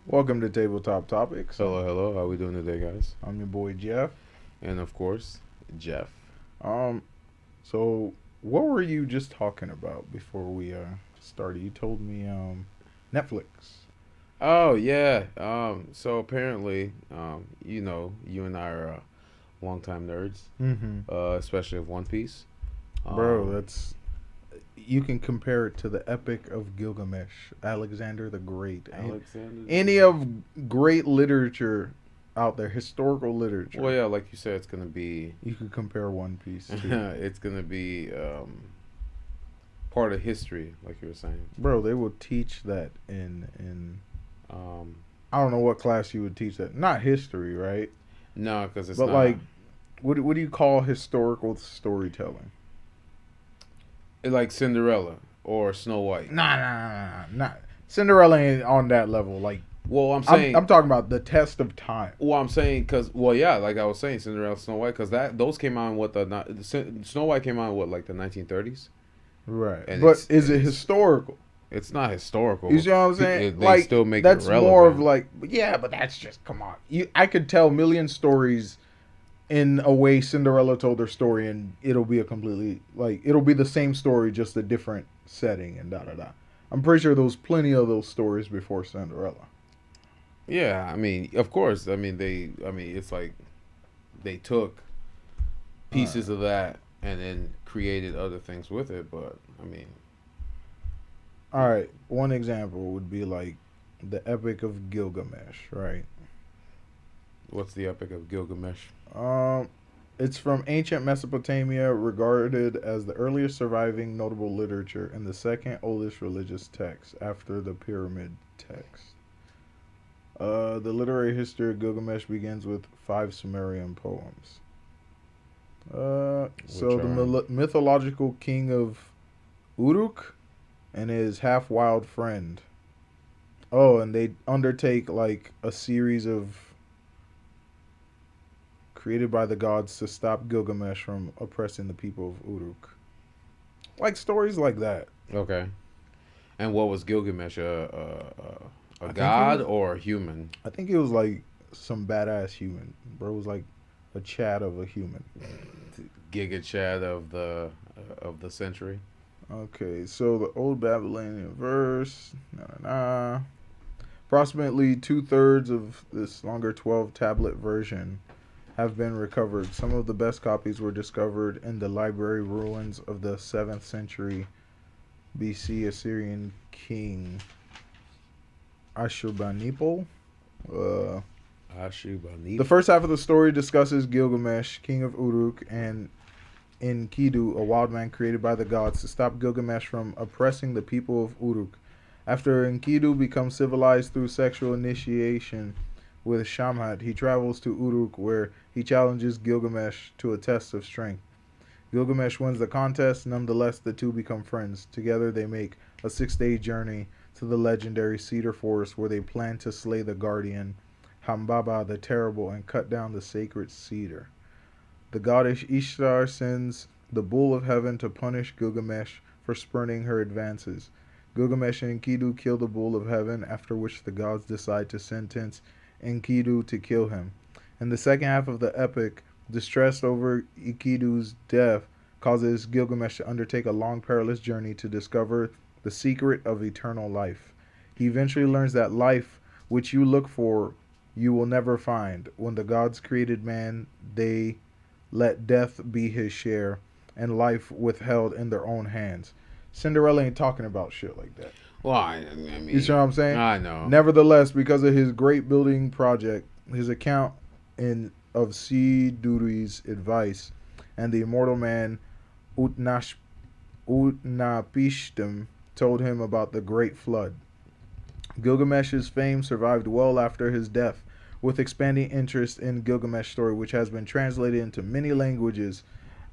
Welcome to Tabletop Topics. Hello, hello. How we doing today, guys? I'm your boy Jeff. And of course, Jeph. Um, so what were you just talking about before we started? You told me Netflix. Oh yeah. So apparently, you and I are longtime nerds, Mm-hmm. especially of One Piece. Bro, Um, that's you can compare it to the Epic of Gilgamesh, Alexander the Great, and Alexander the any Great. of great literature out there, historical Well, literature. yeah, like you said, it's gonna be, You could compare One Piece to. it's gonna be part of history, like you were saying. Bro, they will teach that in Um, I don't know what class you would teach that. Not history, right? no, because it's But not like, what do you call historical storytelling? like Cinderella or Snow White. Not Cinderella ain't on that level. Like, Well, I'm I'm saying talking about the test of time. Well, I'm saying because yeah, like I was saying, Cinderella, Snow White, because that those came out in Snow White came out in what, like the 1930s, Right. and But is it historical? it's not historical, You see but what I'm saying? they Like, still make it that's more of relevant. like, yeah, but that's just, come on. I could tell million stories in a way Cinderella told her story, and it'll be a completely, like, it'll be the same story, just a different setting and da da da. I'm pretty sure there was plenty of those stories before Cinderella. Yeah, I mean, of course, it's like they took Uh, pieces of that and then created other things with it, but I mean, all right, one example would be like the Epic of Gilgamesh, right? what's the Epic of Gilgamesh? Um, it's from ancient Mesopotamia, regarded as the earliest surviving notable literature and the second oldest religious text after the pyramid text. The literary history of Gilgamesh begins with five Sumerian poems. Which So the are mythological king of Uruk and his half wild friend. Oh, and they undertake like a series of created by the gods to stop Gilgamesh from oppressing the people of Uruk. Like stories like that. okay. And what was Gilgamesh, a I think he god was. or a human? I think he was like some badass human. Bro was like a chat of a human. Giga Chad of the century. Okay, so the old Babylonian verse. Approximately two-thirds of this longer 12 tablet version have been recovered. Some of the best copies were discovered in the library ruins of the 7th century BC Assyrian king Ashurbanipal. Uh, the Ashurbanipal. first half of the story discusses Gilgamesh, king of Uruk, and Enkidu, a wild man created by the gods to stop Gilgamesh from oppressing the people of Uruk. After Enkidu becomes civilized through sexual initiation with Shamhat, he travels to Uruk where he challenges Gilgamesh to a test of strength. Gilgamesh wins the contest, nonetheless, the two become friends. Together, they make a 6 day journey to the legendary cedar forest where they plan to slay the guardian, Hambaba the Terrible, and cut down the sacred cedar. The goddess Ishtar sends the Bull of Heaven to punish Gilgamesh for spurning her advances. Gilgamesh and Enkidu kill the Bull of Heaven, after which the gods decide to sentence Enkidu to kill him. In the second half of the epic, distress over Enkidu's death causes Gilgamesh to undertake a long, perilous journey to discover the secret of eternal life. He eventually learns that life, which you look for, you will never find. When the gods created man, they let death be his share, and life withheld in their own hands. Cinderella ain't talking about shit like that. Well, I You see what mean, I'm saying? I know. Nevertheless, because of his great building project, his account of Siduri's advice, and the immortal man Utnash, Utnapishtim told him about the great flood. Gilgamesh's fame survived well after his death, with expanding interest in Gilgamesh story, which has been translated into many languages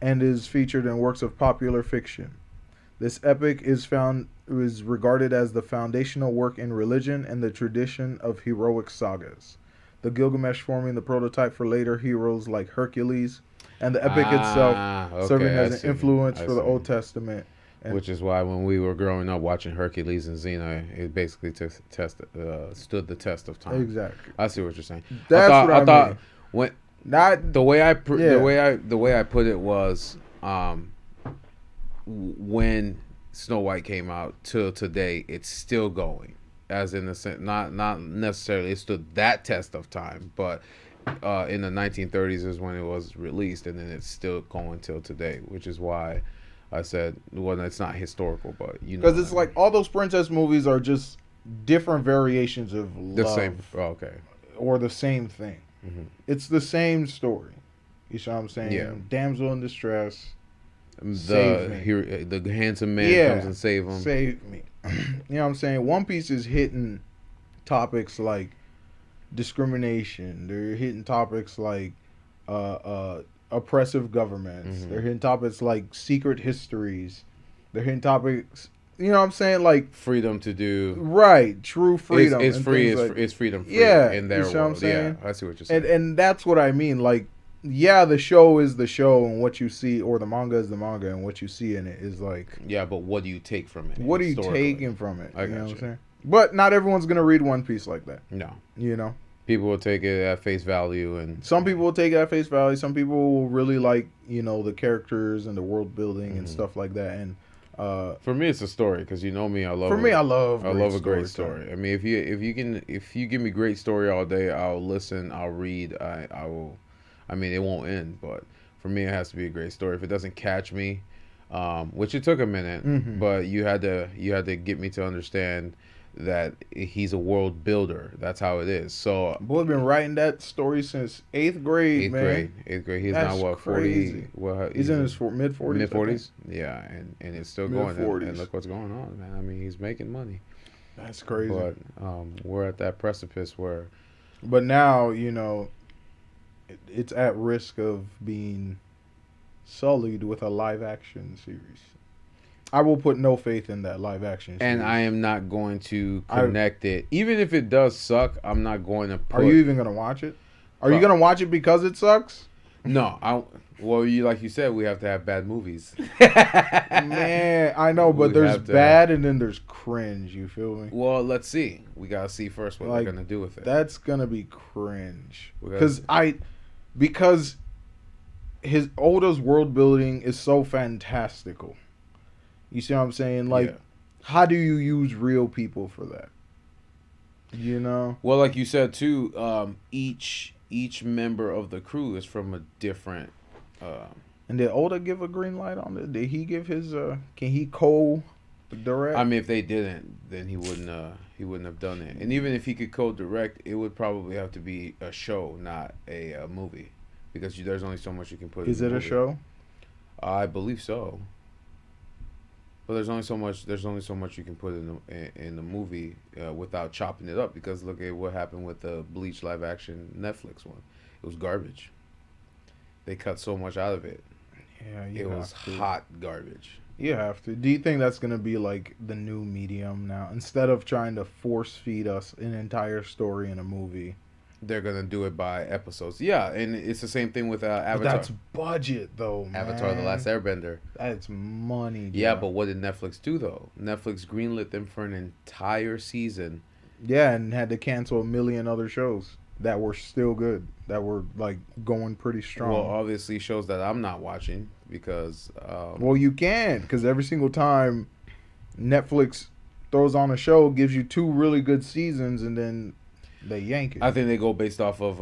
and is featured in works of popular fiction. This epic is regarded as the foundational work in religion and the tradition of heroic sagas. The Gilgamesh forming the prototype for later heroes like Hercules, and the epic itself Ah, serving okay, I as an see. influence I for the see. Old Testament Which is why when we were growing up watching Hercules and Xena, it basically stood the test of time. Exactly. I see what you're saying. That's what I thought mean. when Not the way I yeah. the way I put it was when Snow White came out till today, it's still going. As in the sense, not necessarily it stood that test of time, but in the 1930s is when it was released, and then it's still going till today, which is why I said, well, it's not historical, but you know, Because it's like all those princess movies are just different variations of the love same. Oh, okay. or the same thing. Hmm. It's the same story. You see what I'm saying? Yeah. Damsel in distress. Save me. The handsome man Yeah. comes and save him. Save me. You know what I'm saying? One Piece is hitting topics like discrimination. They're hitting topics like oppressive governments. Mhm. They're hitting topics like secret histories. They're hitting topics. You know what I'm saying? Like Freedom to do. right, true freedom. It's and free. things like, It's freedom free yeah, in you their see what I'm world. Yeah, saying? I see what you're saying. And that's what I mean. Like, yeah, the show is the show, and what you see, or the manga is the manga, and what you see in it is like, Yeah, but what do you take from it? what are you historically? taking from it? I You know got what you. I'm saying? But not everyone's gonna read One Piece like that. No, You know, people will take it at face value, and some people will take it at face value. Some people will really like, you know, the characters and the world building and Mhm. stuff like that. And for me, it's a story because you know me. I love. for me, I love a great storytelling. story. I mean, if you give me great story all day, I'll listen. I'll read. I will. I mean, it won't end, but for me, it has to be a great story. If it doesn't catch me, which it took a minute, Mhm. but you had to get me to understand that he's a world builder. That's how it is. So Boy, been writing that story since eighth grade, man. eighth grade. He's That's now what, crazy. 40? What He's in his mid 40s. mid 40s. Yeah, and it's still going. And Mid-40s. look what's going on, man. I mean, he's making money. That's crazy. But we're at that precipice where But now, you know, it's at risk of being sullied with a live action series. I will put no faith in that live action series. and I am not going to connect it. Even if it does suck, I'm not going to put. Are you even going to watch it? Are you going to watch it because it sucks? No, well, like you said, we have to have bad movies. Man, I know, but We there's have to- bad and then there's cringe, you feel me? Well, let's see. We gotta see first what Like, they're gonna do with it. That's going to be cringe. We gotta Because his Oda's world building is so fantastical. You see what I'm saying? Like, Yeah. how do you use real people for that? You know? Well, like you said too, each member of the crew is from a different. And did Oda give a green light on it? Did he give his? Can he co-direct? I mean, if they didn't, then he wouldn't have done it. And even if he could co-direct, it would probably have to be a show, not a movie, because there's only so much you can put. Is in it the a movie. show? I believe so. But there's only so much. There's only so much you can put in the movie without chopping it up. Because look at what happened with the Bleach live action Netflix one. It was garbage. They cut so much out of it. Yeah, It was hot garbage. You have to. Do you think that's gonna be like the new medium now? Instead of trying to force feed us an entire story in a movie, They're gonna do it by episodes. Yeah, and it's the same thing with but Avatar. that's budget though, man. Avatar: The Last Airbender. That's money. Yeah, Joe. but what did Netflix do though? Netflix greenlit them for an entire season. Yeah, and had to cancel a million other shows that were still good, that were like going pretty strong. Well, obviously shows that I'm not watching because. Well, you can, because every single time Netflix throws on a show, gives you 2 really good seasons, and then they yank it. I think they go based off of.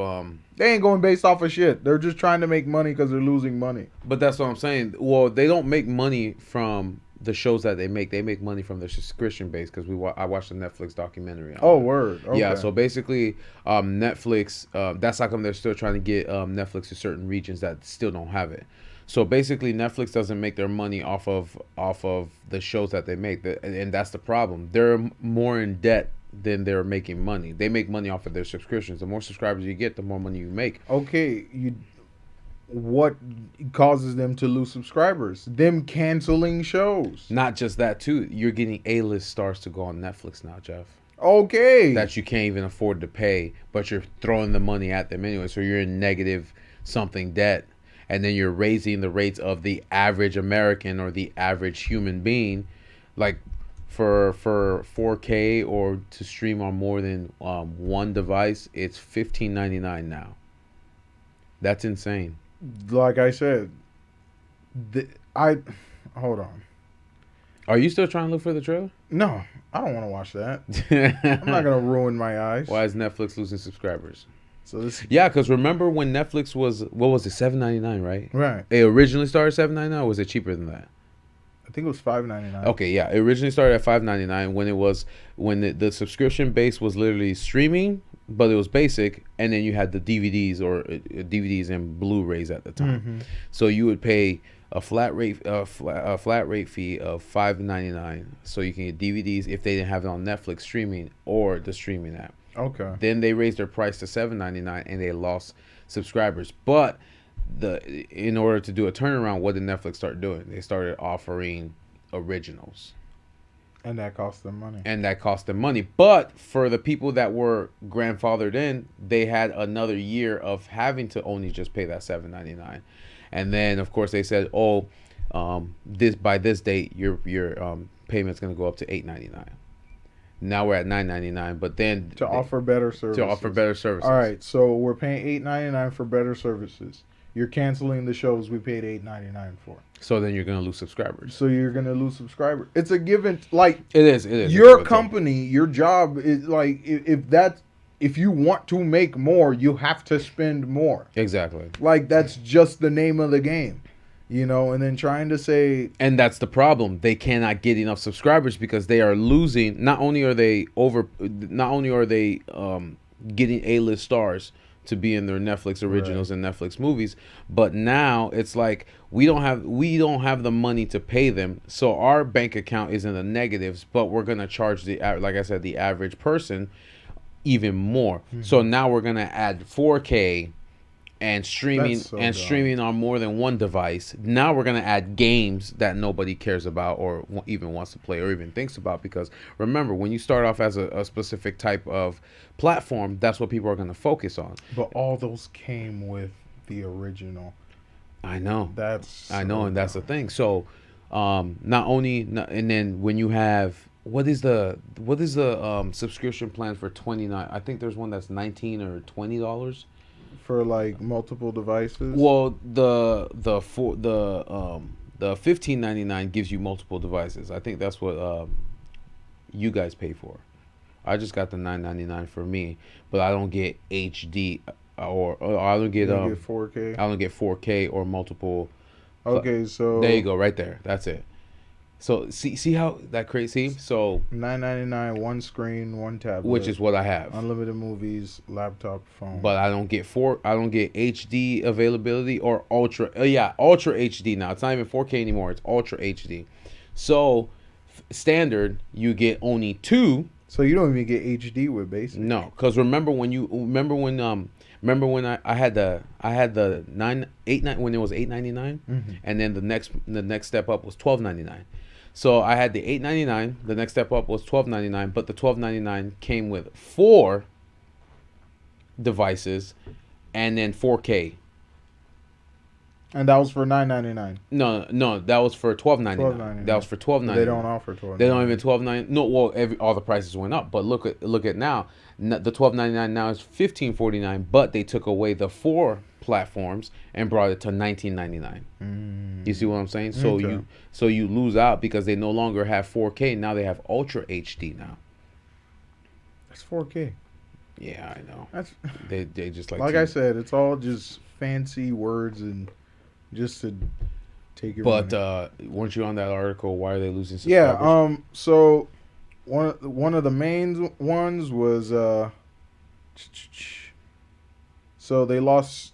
They ain't going based off of shit. They're just trying to make money because they're losing money. But that's what I'm saying. Well, they don't make money from the shows that they make. They make money from their subscription base because I watched a Netflix documentary. Oh, word. Okay. Yeah, so basically, Netflix. That's how come they're still trying to get Netflix to certain regions that still don't have it. So basically, Netflix doesn't make their money off of the shows that they make, and that's the problem. They're more in debt than they're making money. They make money off of their subscriptions. The more subscribers you get, the more money you make. Okay, what causes them to lose subscribers? Them canceling shows. Not just that too. You're getting A-list stars to go on Netflix now, Jeff. Okay. That you can't even afford to pay, but you're throwing the money at them anyway. So you're in negative something debt. and then you're raising the rates of the average American or the average human being, like for 4K or to stream on more than one device, it's $15.99 now. That's insane. Like I said, I hold on. Are you still trying to look for the trailer? No, I don't want to watch that. I'm not gonna ruin my eyes. Why is Netflix losing subscribers? So this, Yeah, because remember when Netflix was, what was it, $7.99, right? right? It originally started $7.99, or was it cheaper than that? I think it was $5.99. Okay, yeah, it originally started at $5.99 when the subscription base was literally streaming, but it was basic, and then you had the DVDs or DVDs and Blu-rays at the time. Mm-hmm. So you would pay a flat rate fee of $5.99, so you can get DVDs if they didn't have it on Netflix streaming or the streaming app. Okay. Then they raised their price to $7.99 and they lost subscribers. But in order to do a turnaround, what did Netflix start doing? They started offering originals. And that cost them money. And that cost them money. But for the people that were grandfathered in, they had another year of having to only just pay that $7.99. And then of course they said, "Oh, this by this date your payment's going to go up to $8.99." Now we're at $9.99, but then to offer better services. To offer better services. All right, so we're paying $8.99 for better services. You're canceling the shows we paid $8.99 for. So then you're gonna lose subscribers. So you're gonna lose subscribers. It's a given. Like it is. Your company, your job is like if you want to make more, you have to spend more. Exactly. Like that's just the name of the game. You know, and then trying to say, and that's the problem. They cannot get enough subscribers because they are losing. Not only are they getting A-list stars to be in their Netflix originals and Netflix movies, but now it's like we don't have the money to pay them, so our bank account is in the negatives. But we're gonna charge like I said, the average person even more. Mm-hmm. So now we're gonna add 4K. And streaming on more than one device. Now we're gonna add games that nobody cares about or even wants to play or even thinks about, because remember, when you start off as a specific type of platform, that's what people are gonna focus on. But all those came with the original. I know. And that's the thing. So, and then when you have what is the subscription plan for $29? I think there's one that's $19 or $20. For like multiple devices. Well, the $15.99 gives you multiple devices. I think that's what you guys pay for. I just got the $9.99 for me, but I don't get HD or I don't get 4K. I don't get 4K or multiple. Okay, so there you go, right there. That's it. So see how that crazy. So $9.99, one screen, one tablet, which is what I have. Unlimited movies, laptop, phone. But I don't get HD availability or ultra. Ultra HD now. It's not even 4K anymore. It's ultra HD. So standard, you get only 2. So you don't even get HD with basic. No, because remember when I had the 989 when it was $8.99, and then the next step up was $12.99. So I had the $8.99. The next step up was $12.99, but the $12.99 came with 4 devices, and then 4K. And that was for $9.99. No, that was for $12.99. That was for $12.99. They don't offer $12.99. They don't even $12.99. No, well, all the prices went up. But look at now. The $12.99 now is $15.49. But they took away the 4 platforms and brought it to $19.99. You see what I'm saying? So you lose out because they no longer have 4K. Now they have Ultra HD now. That's 4K. Yeah, I know. That's they just like I said, it's all just fancy words and just to take your But money. Weren't you on that article? Why are they losing subscribers? Yeah. So one of the main ones was so they lost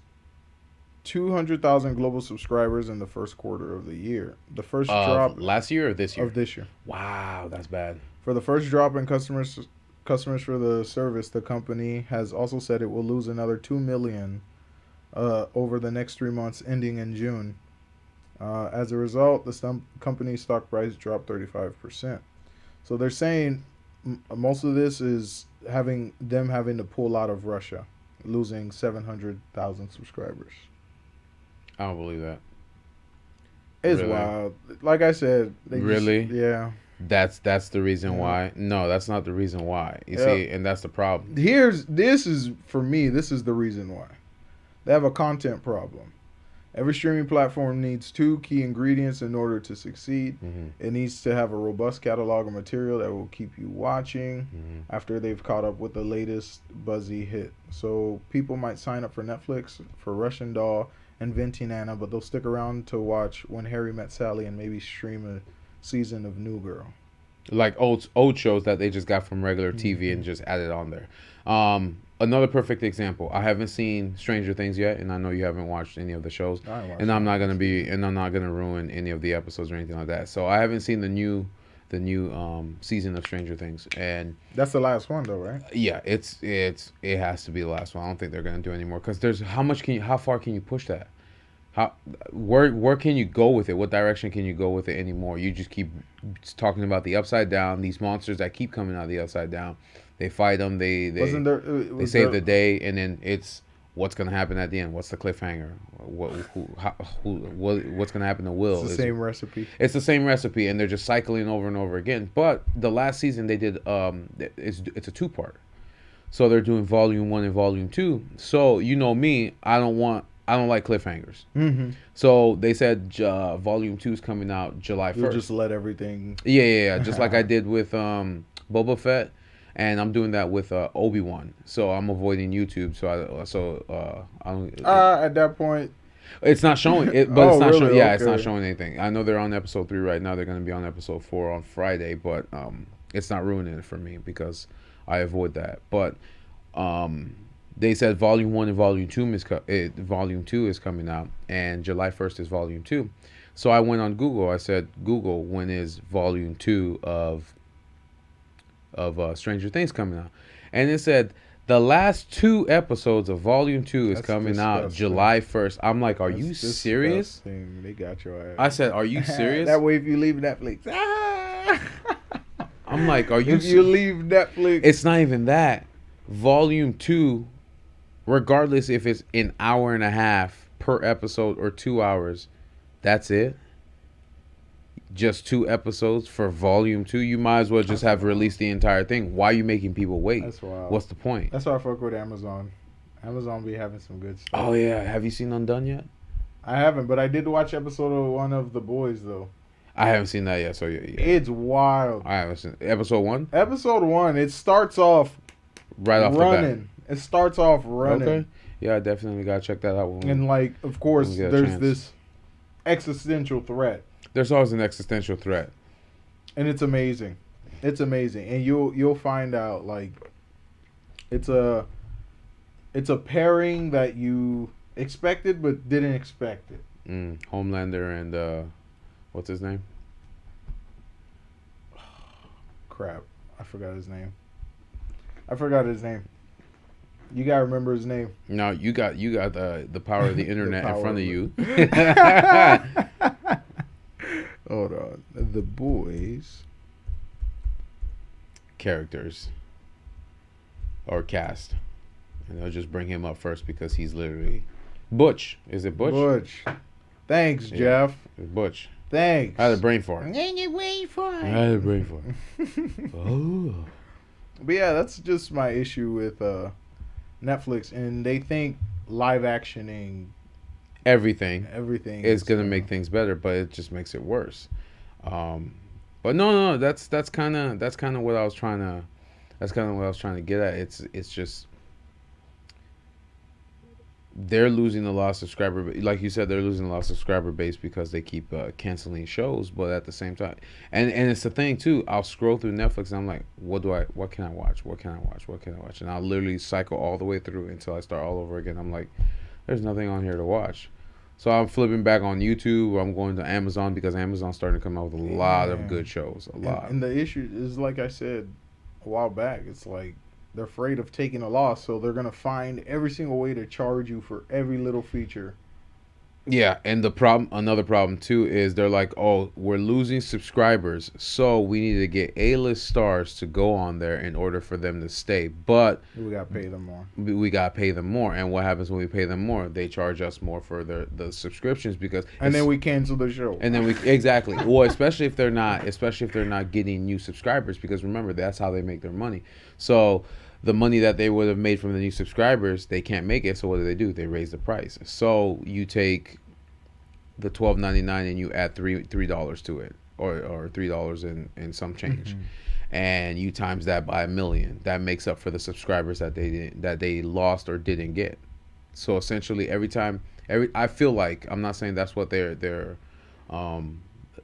200,000 global subscribers in the first quarter of the year. The first drop last year or this year? Of this year. Wow, that's bad. For the first drop in customers for the service, the company has also said it will lose another 2 million over the next 3 months, ending in June. As a result, the company's stock price dropped 35%. So they're saying most of this is having to pull out of Russia, losing 700,000 subscribers. I don't believe that. It's Really? wild. Like I said, they just Really? yeah. That's the reason Yeah. why. No, that's not the reason why. You Yeah. see, and that's the problem. This is for me. This is the reason why they have a content problem. Every streaming platform needs two key ingredients in order to succeed. Hmm. It needs to have a robust catalog of material that will keep you watching Hmm. after they've caught up with the latest buzzy hit. So people might sign up for Netflix for Russian Doll and Venti Nana, but they'll stick around to watch When Harry Met Sally and maybe stream a season of New Girl. Like old shows that they just got from regular TV and just added on there. Another perfect example. I haven't seen Stranger Things yet, and I know you haven't watched any of the shows. I ain't And watching I'm all not gonna this be, season. and I'm not gonna ruin any of the episodes or anything like that. So I haven't seen the new season of Stranger Things, and That's the last one, though, right? yeah, it has to be the last one. I don't think they're gonna do any more because there's how far can you push that? How where can you go with it? What direction can you go with it anymore? You just keep talking about the upside down, these monsters that keep coming out of the upside down. They fight them. Wasn't there? They Was save there? the day, and then it's what's gonna happen at the end. What's the cliffhanger? What's gonna happen to It's Will? the Is same recipe. it's the same recipe, and they're just cycling over and over again. But the last season they did it's a two part. So they're doing volume 1 and volume 2. So you know me, I don't like cliffhangers. Mm-hmm. So they said volume 2 is coming out July You'll 1st. just let everything. Yeah. Just like I did with Boba Fett, and I'm doing that with Obi-Wan. So I'm avoiding YouTube. I don't. At that point. It's not showing it, but it's Oh, not really? showing. Yeah, it's not Okay. showing anything. I know they're on episode 3 right now. They're going to be on episode 4 on Friday, but it's not ruining it for me because I avoid that. But um, they said volume 1 and volume 2 is coming out, and July 1st is volume 2. So I went on Google. I said, Google, when is volume 2 of Stranger Things coming out? And it said the last 2 episodes of volume 2 is That's coming out disgusting. July 1st. I'm like, are That's you serious? disgusting. They got your ass. I said, are you serious? That way, if you leave Netflix, I'm like, are you if you leave Netflix, It's not even that. Volume 2, regardless if it's an hour and a half per episode or 2 hours, that's it. Just 2 episodes for volume 2. You might as well just have released the entire thing. Why are you making people wait? that's wild. What's the point? That's why I fuck with Amazon. Amazon be having some good stuff. Oh yeah, have you seen Undone yet? I haven't, but I did watch episode 1 of The Boys though. I haven't seen that yet. So yeah. It's wild. I haven't seen episode 1 Episode 1, it starts off right off running. It starts off the bat. running. Okay. Yeah, I definitely gotta check that out. And like, of course, when we get a there's chance. this existential threat, There's always an existential threat. and it's amazing. It's amazing, and you'll find out like it's a pairing that you expected but didn't expect it. Homelander and what's his name? Crap, I forgot his name. You gotta remember his name. No, you got the power of the internet in power front of of you. Hold on, The Boys. Characters or cast, and they'll just bring him up first because he's literally Butch. Is it Butch? Butch. Thanks, Yeah. Jeff. It's Butch. Thanks. I had a brain fart. I had a brain fart. Oh. But yeah, that's just my issue with Netflix, and they think live actioning Everything everything is gonna make things better, but it just makes it worse. But no, that's kind of what I was trying to. That's kind of what I was trying to get at. It's just they're losing a lot of subscriber, like you said, they're losing a lot of subscriber base because they keep canceling shows. But at the same time, and it's the thing too. I'll scroll through Netflix and I'm like, what can I watch? What can I watch? And I'll literally cycle all the way through until I start all over again. I'm like, there's nothing on here to watch. So I'm flipping back on YouTube, or I'm going to Amazon because Amazon's starting to come out with a lot of good shows. A lot. And the issue is, like I said a while back, it's like they're afraid of taking a loss, so they're gonna find every single way to charge you for every little feature. Yeah, and another problem too, is they're like, oh, we're losing subscribers, so we need to get A-list stars to go on there in order for them to stay. But We gotta pay them more. we gotta pay them more, and what happens when we pay them more? They charge us more for the subscriptions because And then we cancel the show. and then we exactly well, especially if they're not getting new subscribers, because remember that's how they make their money. So the money that they would have made from the new subscribers, they can't make it. So what do? They raise the price. So you take the $12.99 and you add $3 to it, or $3 and some change, and you times that by 1 million. That makes up for the subscribers that they lost or didn't get. So essentially, I feel like, I'm not saying um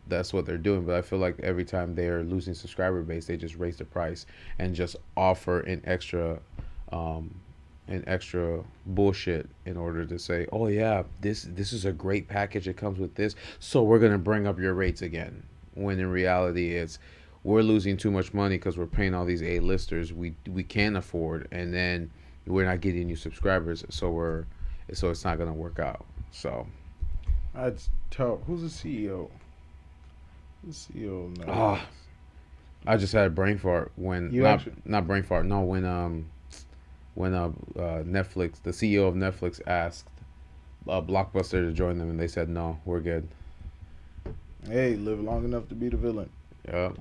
that's what they're doing, but I feel like every time they're losing subscriber base, they just raise the price and just offer um an extra bullshit in order to say, oh yeah, this is a great package, it comes with this, so we're gonna bring up your rates again. When in reality, it's we're losing too much money because we're paying all these A-listers we can't afford, and then we're not getting new subscribers, so it's not gonna work out. So That's tough. Who's the CEO? Who's the CEO of Netflix? ah, I just had a brain fart when You actually, not brain fart. No, when Netflix, the CEO of Netflix asked Blockbuster to join them, and they said no, we're good. hey, live long enough to be the villain. Yeah.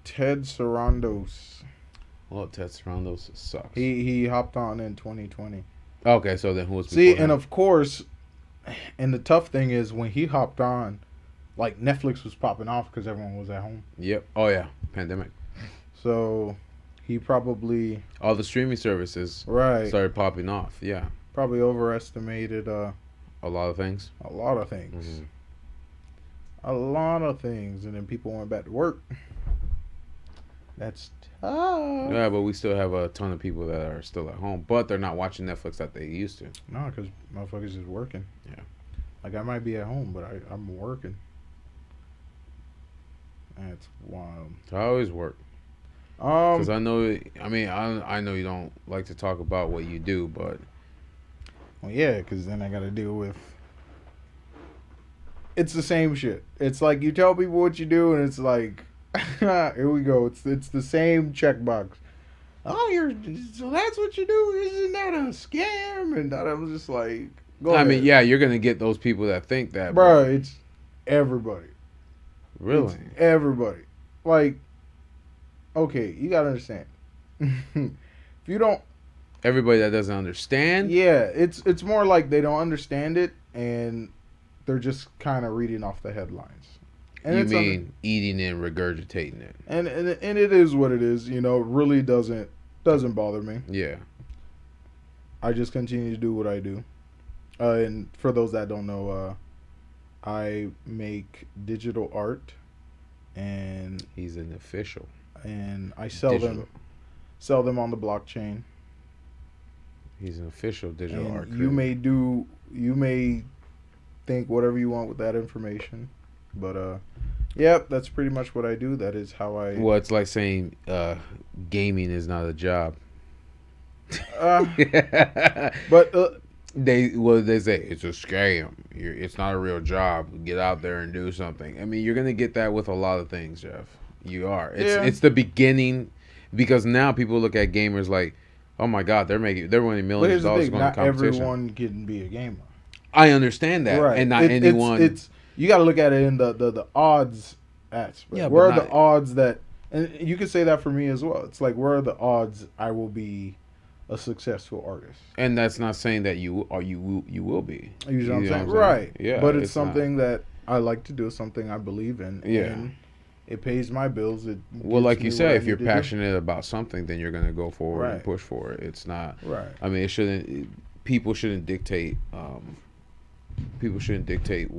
Ted Sarandos. Well, Ted Sarandos sucks. He hopped on in 2020. Okay, so then who was See, before and him? of course, and the tough thing is when he hopped on, like Netflix was popping off because everyone was at home. Yep. Oh yeah, pandemic. So he probably All the streaming services right started popping off. Yeah, probably overestimated a lot of things. a lot of things. Mhm. A lot of things, and then people went back to work. That's tough. Yeah, but we still have a ton of people that are still at home, but they're not watching Netflix that they used to. No, because motherfuckers is working. Yeah. Like I might be at home, but I'm working. That's wild. So I always work because Um. I know. I mean, I know you don't like to talk about what you do, but Well, yeah, because then I got to deal with. It's the same shit. It's like you tell people what you do, and it's like, here we go. It's the same checkbox. Oh, so that's what you do? Isn't that a scam? And I was just like, go I ahead. mean, yeah, you're gonna get those people that think that, Bro, but it's everybody. really, It's everybody. Like, okay, you gotta understand. If you don't, everybody that doesn't understand. yeah, it's more like they don't understand it, and they're just kind of reading off the headlines. And You it's mean eating it and regurgitating it? and it is what it is. You know, it really doesn't bother me. Yeah. I just continue to do what I do. And for those that don't know, I make digital art, and He's an official. I sell Digital. them on the blockchain. He's an official digital And art you creator. you may think whatever you want with that information, but yep, that's pretty much what I do. That is how I. Well, it's like saying gaming is not a job. Uh, but They say it's a scam. It's not a real job. Get out there and do something. I mean, you're gonna get that with a lot of things, Jeff. You are. It's the beginning, because now people look at gamers like, oh my god, they're winning but millions here's of the dollars thing: going to not competition. everyone can be a gamer. I understand that, Right. and not It's anyone. you got to look at it in the odds aspect. Yeah, but where are not- the odds that, and you can say that for me as well. It's like, where are the odds I will be a successful artist? And that's not saying that you will be. You know what I'm know saying? what Right. Yeah, But it's not. something that I like to do, something I believe in. Yeah. And it pays my bills. It Well, gets like me you what said, I if you're need to do. passionate about something, then you're gonna go forward and Right. push for it. It's not. Right. I mean, it shouldn't. People shouldn't dictate. People shouldn't dictate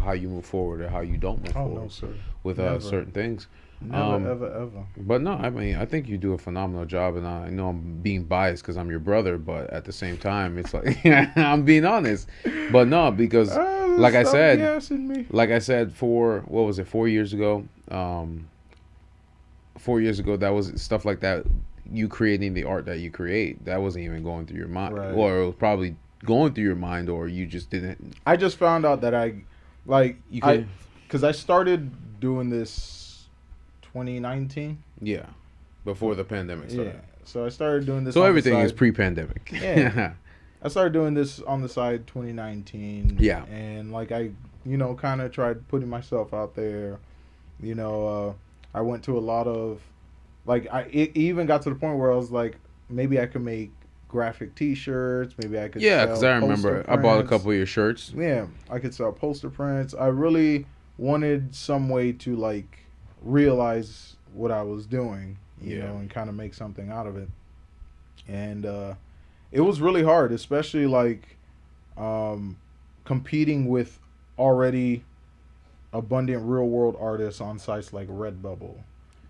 how you move forward or how you don't move Oh, forward no, sir. with Never. certain things. Never, ever. But no, I mean, I think you do a phenomenal job, and I know I'm being biased because I'm your brother, but at the same time, it's like I'm being honest. But no, because like I Stop said, gassing me. like I said, what was it, 4 years ago? 4 years ago, that was stuff like that. You creating the art that you create, that wasn't even going through your mind, Right. or it was probably going through your mind, or you just didn't? I just found out that You I, could, because I started doing this 2019. yeah, before the pandemic Yeah. started. So I started doing this So on the everything is side. pre-pandemic. Yeah. I started doing this on the side 2019. Yeah. And like I, kind of tried putting myself out there. I went to a lot of, like, it even got to the point where I was like, maybe I could make graphic T-shirts. Maybe I could Yeah, because sell I poster remember I bought a prints. couple of your shirts. Yeah, I could sell poster prints. I really wanted some way to like realize what I was doing, Yeah. and kind of make something out of it. And it was really hard, especially like um, competing with already abundant real world artists on sites like Redbubble.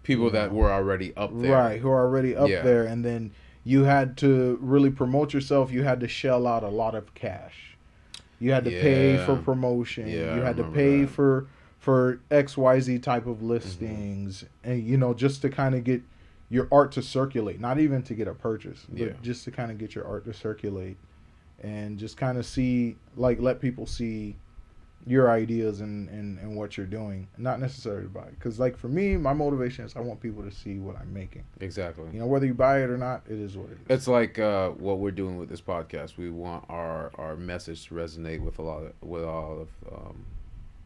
People that were already up there. Right, who are already up Yeah. there, and then you had to really promote yourself. You had to shell out a lot of cash. You had to pay for Yeah. promotion. Yeah, You I had to remember pay that. for XYZ type of Hmm. listings, and just to kind of get your art to circulate. Not even to get a purchase, but Yeah. just to kind of get your art to circulate, and just kind of see, like, let people see your ideas and what you're doing, not necessarily to buy. Because like for me, my motivation is I want people to see what I'm making. Exactly. Whether you buy it or not, it is what it is. It's like what we're doing with this podcast. We want our message to resonate with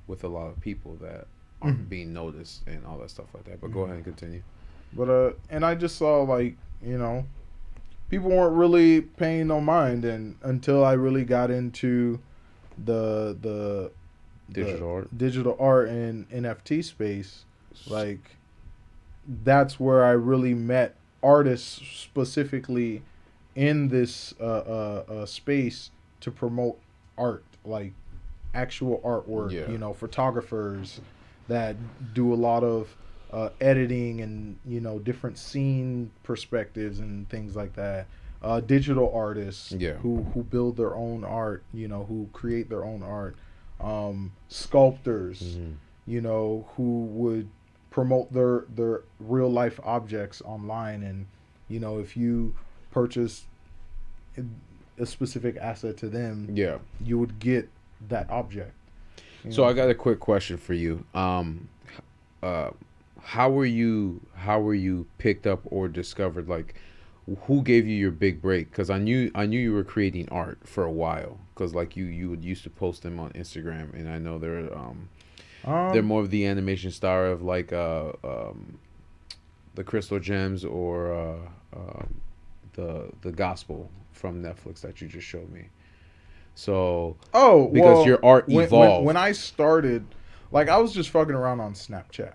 with a lot of people that aren't being noticed and all that stuff like that. But go ahead and continue. But and I just saw, like, people weren't really paying no mind, and until I really got into the Digital art. digital art and NFT space, like, that's where I really met artists specifically in this space to promote art, like actual artwork. Yeah. Photographers that do a lot of editing and different scene perspectives and things like that. Digital artists, Yeah. who build their own art, who create their own art. Sculptors, Mhm. who would promote their real life objects online, and if you purchase a specific asset to them, Yeah. you would get that object. So I got a quick question for you. Uh, how were you picked up or discovered? Like, who gave you your big break? Because I knew you were creating art for a while. Because like you would used to post them on Instagram, and I know they're more of the animation style of like the Crystal Gems or the Gospel from Netflix that you just showed me. So because well, your art when, evolved. when I started, like, I was just fucking around on Snapchat,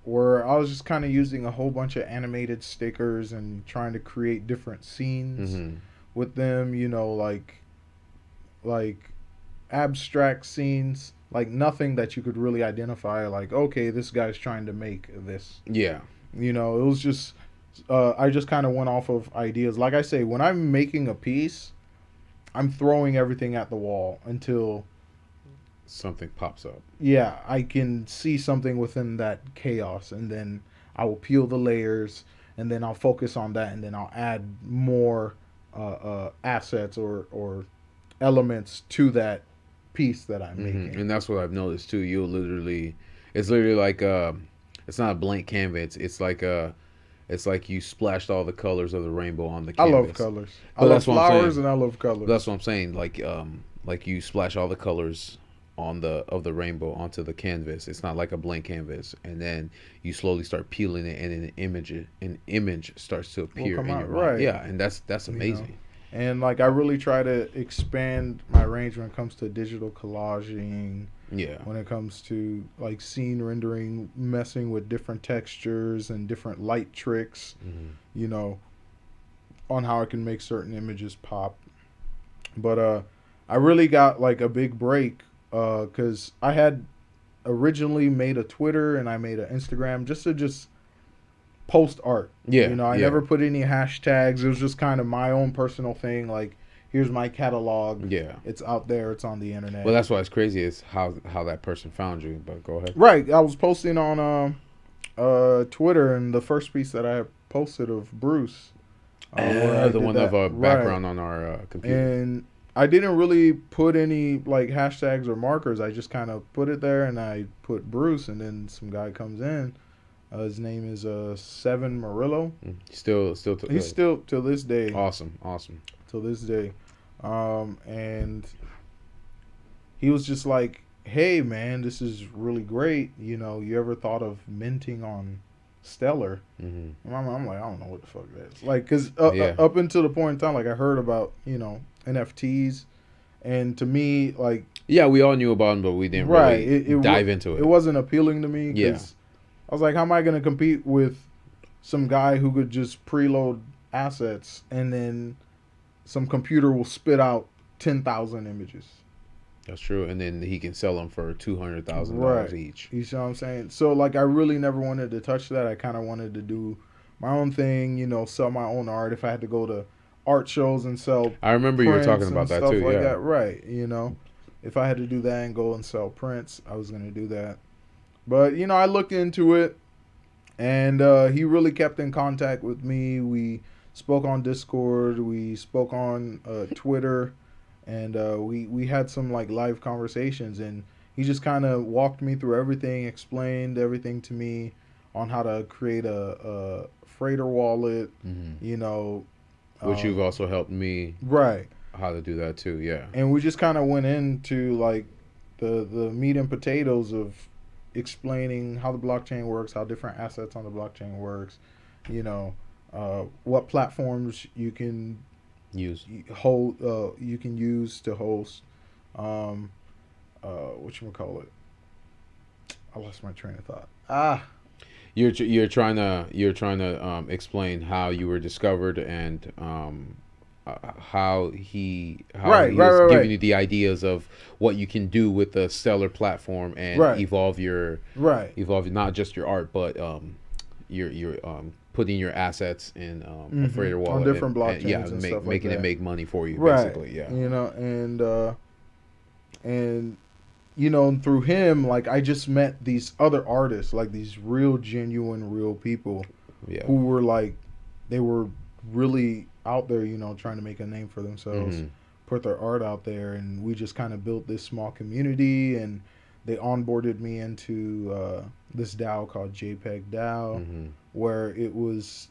where I was just kind of using a whole bunch of animated stickers and trying to create different scenes Mhm. with them, like abstract scenes, like nothing that you could really identify, like, okay, this guy's trying to make this. Yeah. It was just I just kind of went off of ideas. Like I say, when I'm making a piece, I'm throwing everything at the wall until, Something pops up. yeah, I can see something within that chaos, and then I will peel the layers, and then I'll focus on that, and then I'll add more assets or elements to that piece that I'm making. And that's what I've noticed too. You'll literally, it's literally like it's not a blank canvas. It's like you splashed all the colors of the rainbow on the I canvas. love colors. I But love that's what I'm flowers, saying. and I love colors. That's what I'm saying. Like you splash all the colors on the rainbow onto the canvas. It's not like a blank canvas, and then you slowly start peeling it, and an image starts to appear come in out, your mind. right. Yeah, and that's You know. amazing. And like I really try to expand my range when it comes to digital collaging, Yeah. when it comes to like scene rendering, messing with different textures and different light tricks, Mhm. On how I can make certain images pop. But I really got like a big break cuz I had originally made a Twitter and I made an Instagram just to post art. Yeah. I yeah. never put any hashtags. It was just kind of my own personal thing. Like, here's my catalog. Yeah. It's out there. It's on the internet. Well, that's why it's crazy is how that person found you. But go ahead. Right. I was posting on Twitter, and the first piece that I posted of Bruce, where I The did one that, of our right. background on our computer. And I didn't really put any like hashtags or markers. I just kind of put it there, and I put Bruce, and then some guy comes in. His name is Seven Murillo. Still He's still till this day. awesome, awesome. Till this day, and he was just like, "Hey, man, this is really great. You know, you ever thought of minting on Stellar?" Hmm. And I'm like, I don't know what the fuck that is. Like, cause Yeah, up until the point in time, like I heard about NFTs, and to me, like, yeah. We all knew about him, but we didn't right, really dive into it it. wasn't appealing to me Yeah, because I was like, how am I gonna compete with some guy who could just preload assets and then some computer will spit out 10,000 images. that's true. And then he can sell them for $200,000 Right. each. You see what I'm saying? So like I really never wanted to touch that. I kind of wanted to do my own thing, sell my own art if I had to go to art shows and sell I remember you were talking prints and about that stuff too. like Yeah. that. Right. If I had to do that and go and sell prints, I was going to do that. But, I looked into it and he really kept in contact with me. We spoke on Discord, we spoke on Twitter, and we had some like live conversations. And he just kind of walked me through everything, explained everything to me on how to create a freighter wallet. Hmm. You know, Which you've um, also helped me right. how to do that too. Yeah. And we just kind of went into like the meat and potatoes of explaining how the blockchain works, how different assets on the blockchain works, you know, what platforms you can Use. hold, you can use to host, um, what you call it. I lost my train of thought. You're trying to explain how you were discovered and how Right, he right, was right, giving right, you the ideas of what you can do with the Stellar platform and right, right. evolve not just your art but your putting your assets in a freighter On wallet different and yeah blockchains and stuff like making it that. make money for you Right. basically. Yeah. And through him, like I just met these other artists, like these real genuine real people Yeah. who were like they were really out there, trying to make a name for themselves, Hmm. put their art out there, and we just kind of built this small community. And they onboarded me into this DAO called JPEG DAO, Hmm. where it was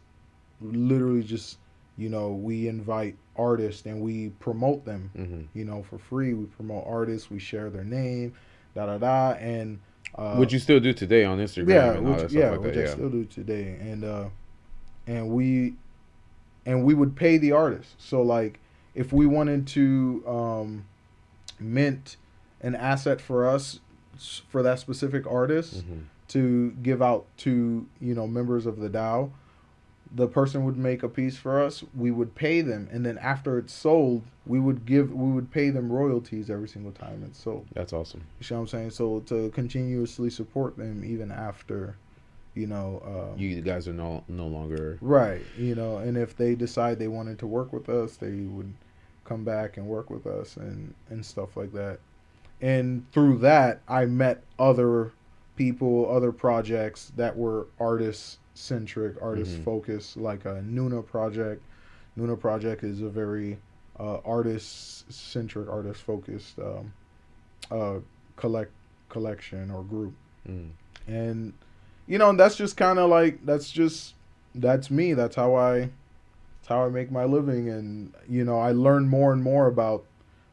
literally just we invite artists and we promote them, Hmm. for free. We promote artists, we share their name, da da da. And Which you still do today on Instagram yeah, and all that stuff like that. which I Yeah. still do today. And we would pay the artist. So like if we wanted to mint an asset for us, for that specific artist, Hmm. to give out to members of the DAO, the person would make a piece for us, we would pay them, and then after it's sold, we would pay them royalties every single time it's sold. That's awesome. You see what I'm saying? So to continuously support them even after, You guys are no longer. right, and if they decide they wanted to work with us, they would come back and work with us and stuff like that. And through that, I met other people, other projects that were artist centric, artist Hmm. focused, like a Nuna project. Nuna project is a very artist centric, artist focused uh, collect collection or group. Mm. And that's just kind of like that's me. That's how I make my living. And I learn more and more about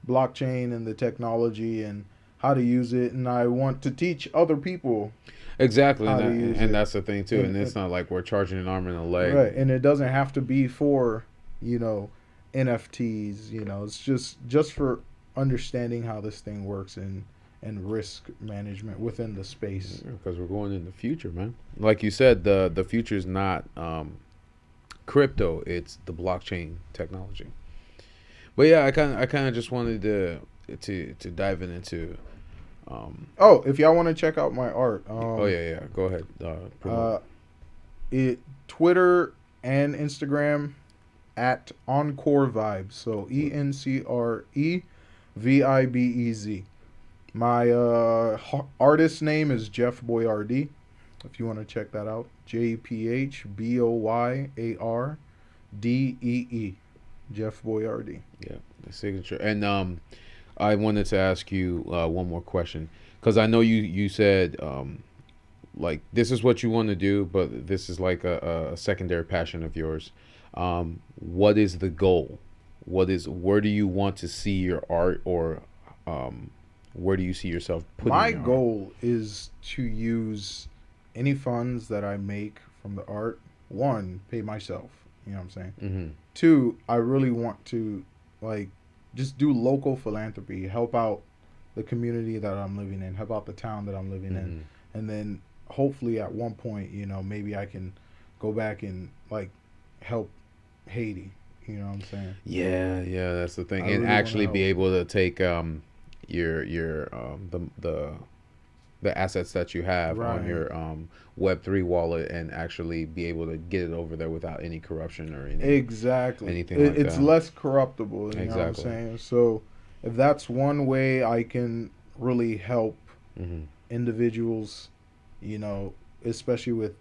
blockchain and the technology and how to use it, and I want to teach other people Exactly, how to use and it. that's the thing too. And it's not like we're charging an arm and a Right, leg. and it doesn't have to be for you know NFTs. It's just for understanding how this thing works and risk management within the space. Because we're going in the future, man. Like you said, the future is not crypto; it's the blockchain technology. But yeah, I kind of just wanted to dive into. Oh, if y'all want to check out my art, Oh yeah. Go ahead. Promote. uh, it Twitter and Instagram at Encore Vibes. So ENCREVIBEZ. My artist name is Jeph Boyardee. If you want to check that out, JPHBOYARDEE. Jeph Boyardee. Yeah, the signature. And I wanted to ask you one more question because I know you said like this is what you want to do, but this is like a secondary passion of yours. What is the goal? Where do you want to see your art, or um, where do you see yourself putting My your art? goal is to use any funds that I make from the art. One, pay myself. You know what I'm saying? Mm-hmm. Two, I really want to like just do local philanthropy, help out the community that I'm living in, help out the town that I'm living in, Mm-hmm. and then hopefully at one point, maybe I can go back and like help Haiti. You know what I'm saying? Yeah, yeah, that's the thing, I and really want to actually be help. able to take your the assets that you have on Right. your Web3 wallet and actually be able to get it over there without any corruption or Exactly. anything like It's that. less corruptible. You know what I'm Exactly. saying? So if that's one way I can really help Hmm. individuals, you know, especially with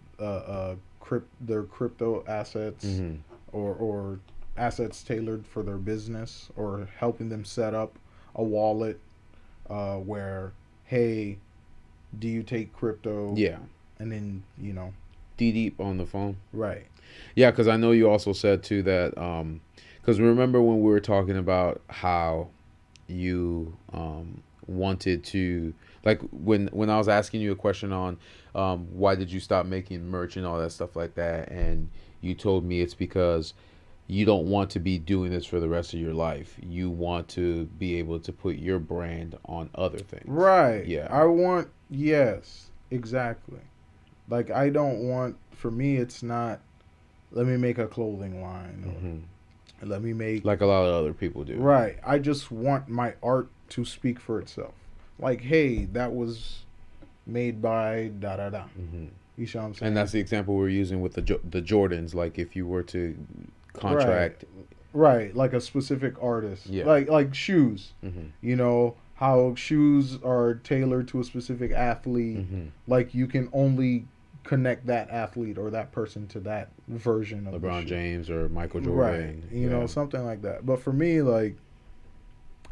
their crypto assets Hmm. or assets tailored for their business, or helping them set up a wallet where, hey, do you take crypto? Yeah. And then, D deep on the phone. right. Yeah, because I know you also said too that because remember when we were talking about how you wanted to, like when I was asking you a question on why did you stop making merch and all that stuff like that, and you told me it's because you don't want to be doing this for the rest of your life. You want to be able to put your brand on other things. Right. Yeah. I want, yes, exactly. Like, I don't want, for me, it's not, let me make a clothing line Hmm. or let me make, Like a lot of other people do. right. I just want my art to speak for itself. Like, hey, that was made by da da da. Hmm. You see what I'm And that's saying? the example we're using with the Jordans. Like if you were to Right. contract, Right. Like a specific artist. yeah. Like shoes. Hmm. How shoes are tailored to a specific athlete. Hmm. Like you can only connect that athlete or that person to that version of the LeBron shoe. James or Michael Right. Jordan. Yeah. Something like that. But for me, like,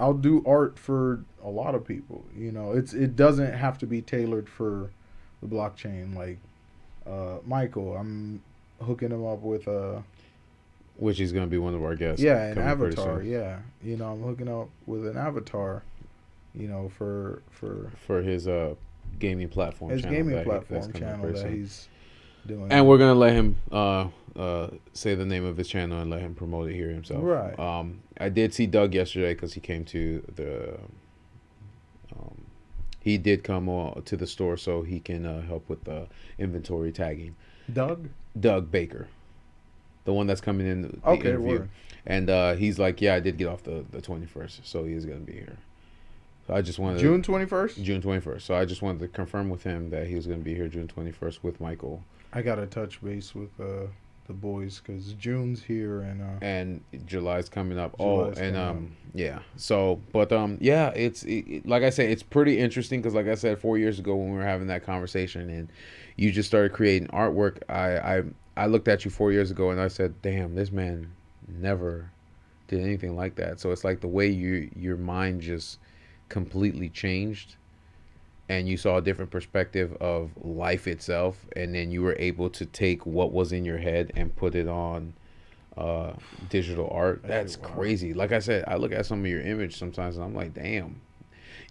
I'll do art for a lot of people. It doesn't have to be tailored for the blockchain. Like Michael, I'm hooking him up with a Which is going to be one of our guests yeah, an coming pretty avatar. soon Yeah, I'm hooking up with an avatar. For for his gaming platform his channel gaming that's platform coming up channel pretty that soon. he's doing. And we're gonna let him say the name of his channel and let him promote it here himself. Right. I did see Doug yesterday because he came to um, he did come to the store so he can help with the inventory tagging. Doug. Doug Baker, the one that's coming in the Okay, interview, word. and he's like, yeah, I did get off the 21st, so he is gonna be here. So I just wanted June 21st. June 21st. So I just wanted to confirm with him that he was going to be here June 21st with Michael. I gotta touch base with the boys because June's here and And July's coming up. Oh, July's and coming up. yeah. So, but yeah, like I said, it's pretty interesting because, like I said, 4 years ago when we were having that conversation and you just started creating artwork, I looked at you 4 years ago and I said, "Damn, this man never did anything like that." So it's like the way your mind just completely changed and you saw a different perspective of life itself, and then you were able to take what was in your head and put it on uh, digital art. That That's shit wild. crazy. Like I said, I look at some of your image sometimes and I'm like, damn.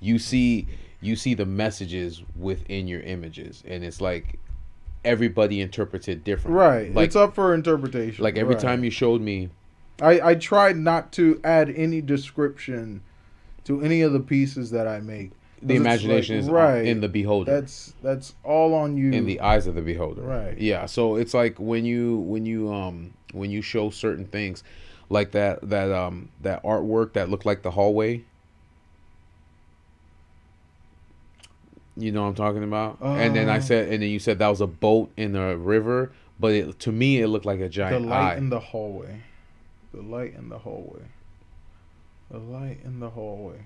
You see the messages within your images, and it's like everybody interprets it different. Right. It's Like up for interpretation. every time Right. you showed me I tried not to add any description to any of the pieces that I make. the 'Cause it's like, imagination is in right. the beholder, That's all on in you. the eyes of the beholder. Right. Yeah, so it's like when you show certain things like that artwork that looked like the hallway. You know what I'm talking about? Uh, And then you said that was a boat in the river, but to me it looked like a the giant light eye. in the hallway. The light in the hallway. The light in the hallway.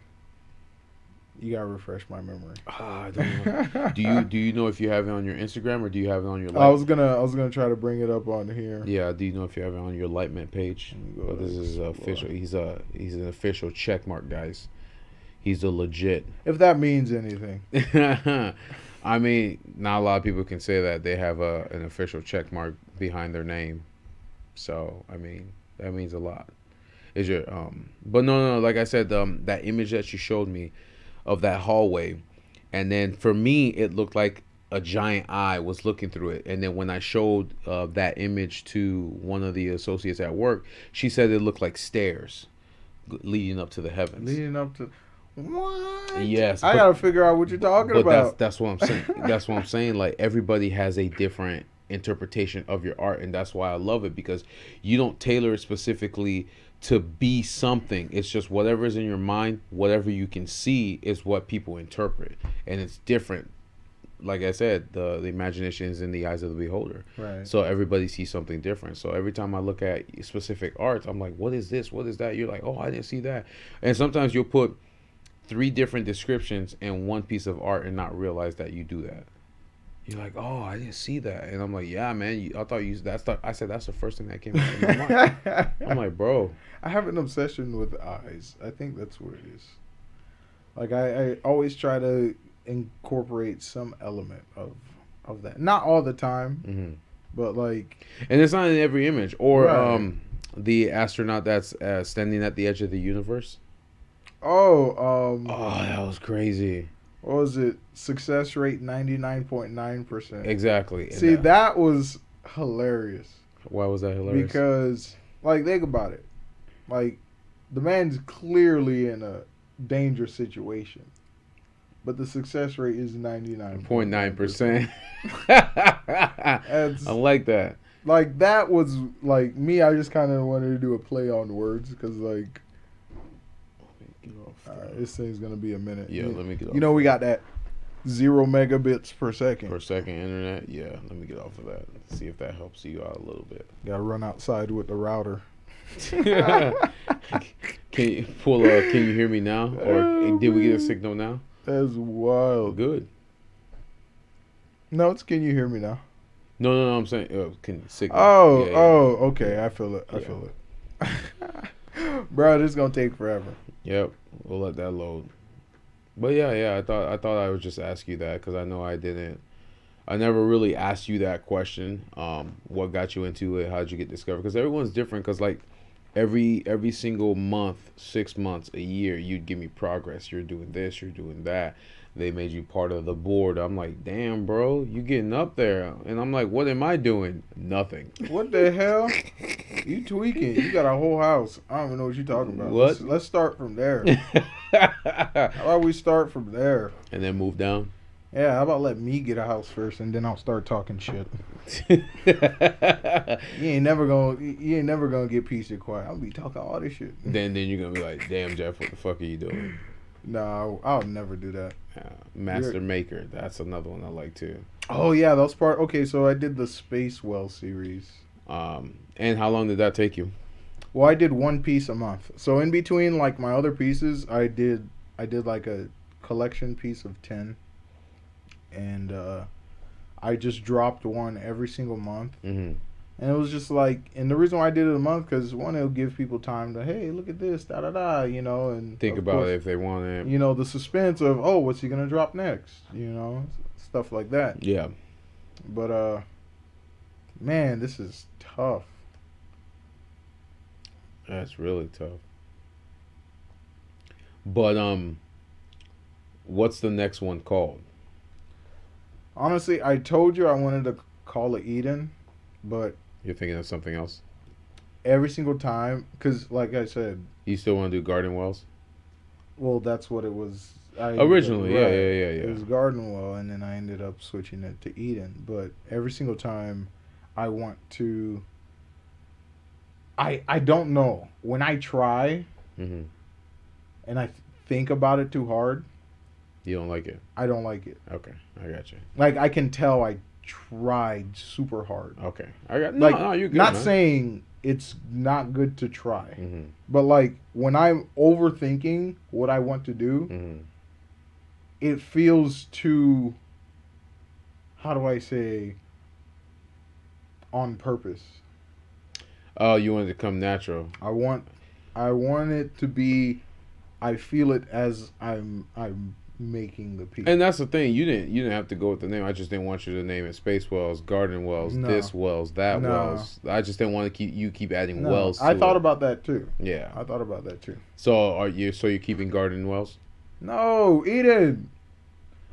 You gotta refresh my memory. Ah, I don't know. Do you know if you have it on your Instagram or do you have it on your I light? was gonna try to bring it up on here. Yeah, do you know if you have it on your Lightment page? Let me go But to this is Explore. official. He's an official check mark, guys. He's a legit. If that means anything. I mean, not a lot of people can say that they have an official check mark behind their name. So I mean, that means a lot. Is your But no, like I said, that image that you showed me of that hallway, and then for me it looked like a giant eye was looking through it, and then when I showed that image to one of the associates at work, she said it looked like stairs leading up to the heavens. Leading up to what? Yes, I gotta figure out what you're talking but that's about. that's what I'm saying. That's what I'm saying. Like everybody has a different interpretation of your art, and that's why I love it because you don't tailor it specifically to be something. It's just whatever's in your mind, whatever you can see is what people interpret, and it's different. Like I said, the imagination is in the eyes of the beholder. Right. So everybody sees something different. So every time I look at specific arts, I'm like, what is this? What is that? You're like, oh, I didn't see that. And sometimes you'll put three different descriptions in one piece of art and not realize that you do that. You're like, oh, I didn't see that, and I'm like, yeah, man. I thought you. I said that's the first thing that came to my mind. I'm like, bro. I have an obsession with eyes. I think that's what it is. Like I always try to incorporate some element of that. Not all the time, Mm-hmm. but like And it's not in every image. Or right. the astronaut that's standing at the edge of the universe. Oh, Oh, that was crazy. what was it? Success rate 99.9%. Exactly. See, that was hilarious Why was that hilarious? because like think about it. Like the man's clearly in a dangerous situation. But the success rate is 99.9%. 0.9%. I That's like that. like that was like me. I just kind of wanted to do a play on words because like this thing's gonna be a minute. Yeah, let me get off. You know we got that 0 megabits per second. Per second internet. Yeah, let me get off of that. See if that helps you out a little bit. Got to run outside with the router. Can you pull? Can you hear me now, or Oh, did we get a man. signal now? That's wild. Good. No, it's can you hear me now? No. I'm saying, can signal? Oh, Yeah, oh, okay. I feel it. I Yeah. feel it. Bro, this is gonna take forever. Yep. We'll let that load. But yeah. I thought I would just ask you that because I know I didn't. I never really asked you that question. What got you into it? How'd you get discovered? Because everyone's different. Because like every single month, 6 months, a year, you'd give me progress. You're doing this. You're doing that. They made you part of the board. I'm like, damn, bro, you getting up there. And I'm like, what am I doing? Nothing. What the hell? You tweaking? You got a whole house. I don't even know what you're talking about. What? Let's start from there. How about we start from there? And then move down. Yeah, how about let me get a house first and then I'll start talking shit. You ain't never gonna get peace and quiet. I'll be talking all this shit. Then you're gonna be like, damn, Jeff, what the fuck are you doing? No, I'll never do that. Master Maker, that's another one I like too. Oh yeah, those part. Okay, so I did the Space Well series. And how long did that take you? Well, I did one piece a month. So in between like my other pieces, I did like a collection piece of 10, and I just dropped one every single month. Mm-hmm. And it was just like, and the reason why I did it a month, because one, it'll give people time to, hey, look at this, da da da, and Think of about course, it if they want it. the suspense of, oh, what's he gonna drop next, stuff like that. Yeah. But man, this is tough. That's really tough. But what's the next one called? Honestly, I told you I wanted to call it Eden, but You're thinking of something else? every single time, because like I said, You still want to do Garden Wells? well, that's what it was. Originally, yeah. It was Garden Well, and then I ended up switching it to Eden. But every single time, I want to. I don't know. When I try Mm-hmm. and I think about it too hard, You don't like it? I don't like it. Okay, I got you. Like I can tell I tried super hard. Okay, I got Like no. You're good. not man. saying it's not good to try, Mm-hmm. but like when I'm overthinking what I want to do, Mm-hmm. it feels too, how do I say, on purpose. Oh, you want it to come natural. I want it to be, I feel it as I'm making the piece. And that's the thing. You didn't have to go with the name. I just didn't want you to name it Space Wells, Garden Wells, No. this Wells, that No. Wells. I just didn't want to keep adding No. wells to I thought it. about that too. Yeah. I thought about that too. So you're keeping Garden Wells? No, Eden.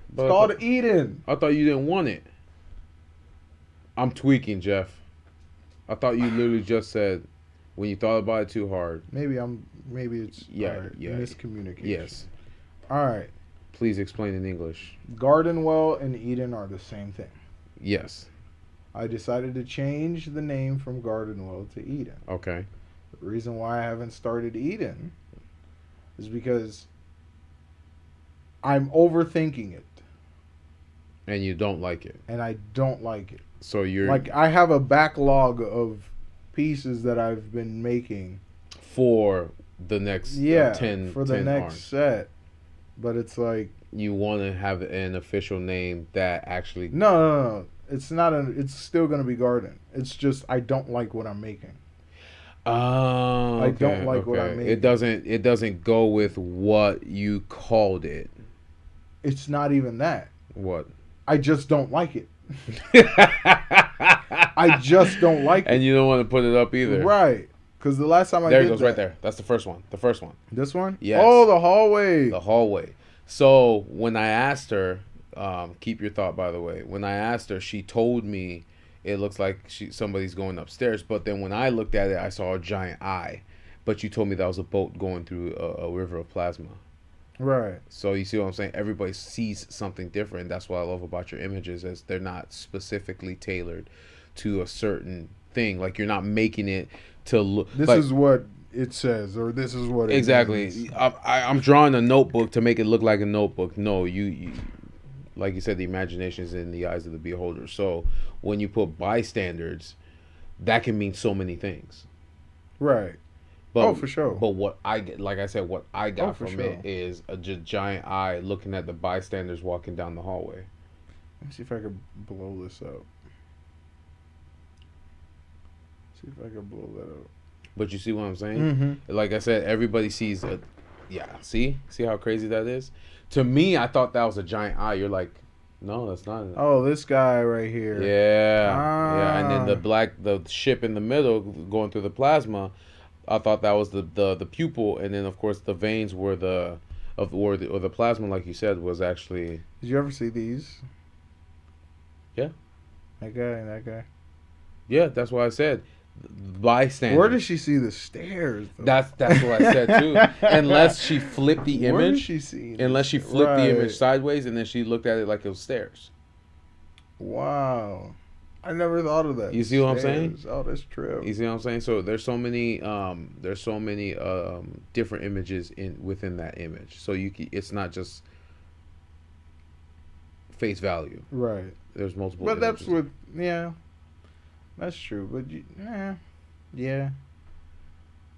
It's But called Eden. I thought you didn't want it. I'm tweaking, Jeff. I thought you literally just said when you thought about it too hard. Maybe it's Yeah, all right, yeah. miscommunication. Yes. All right. Please explain in English. Gardenwell and Eden are the same thing. Yes. I decided to change the name from Gardenwell to Eden. Okay. The reason why I haven't started Eden is because I'm overthinking it And you don't like it. and I don't like it. So you're Like, I have a backlog of pieces that I've been making. for the next Yeah, 10 for the 10 next arms. set. But it's like, You want to have an official name that actually no. It's not it's still going to be Garden. It's just I don't like what I'm making. Oh, I don't like what I'm making. It doesn't go with what you called it. It's not even that. What? I just don't like it. I just don't like it. And you don't want to put it up either. Right. Because the last time I There did it goes, that, right there. That's the first one. The first one. This one? Yes. Oh, the hallway. The hallway. So when I asked her, keep your thought by the way. When I asked her, she told me it looks like somebody's going upstairs. But then when I looked at it, I saw a giant eye. But you told me that was a boat going through a river of plasma. Right. So you see what I'm saying? Everybody sees something different. That's what I love about your images, is they're not specifically tailored to a certain thing. Like you're not making it to look. This like, is what it says, or this is what it exactly. means. I'm drawing a notebook to make it look like a notebook. No, you like you said, the imagination is in the eyes of the beholder. So when you put bystanders, that can mean so many things. Right. But, for sure. But what I get, like I said, what I got for from sure. it is a giant eye looking at the bystanders walking down the hallway. Let me see if I can blow this up. See if I can blow that up. But you see what I'm saying? Mm-hmm. Like I said, everybody sees a, yeah. See how crazy that is. To me, I thought that was a giant eye. You're like, no, that's not. Oh, this guy right here. Yeah, and then the ship in the middle going through the plasma. I thought that was the pupil, and then of course the veins were or the plasma, like you said, was actually. Did you ever see these? Yeah. That guy and that guy. Yeah, that's what I said. Bystander. Where did she see the stairs? Though? That's what I said too. Unless she flipped the image. Where did she see? Unless she flipped the image Right. sideways and then she looked at it like it was stairs. Wow, I never thought of that. You see what I'm saying? Oh, that's true. You see what I'm saying? So there's so many different images within that image. So it's not just face value. Right. There's multiple. But images. that's what. Yeah, that's true. But yeah.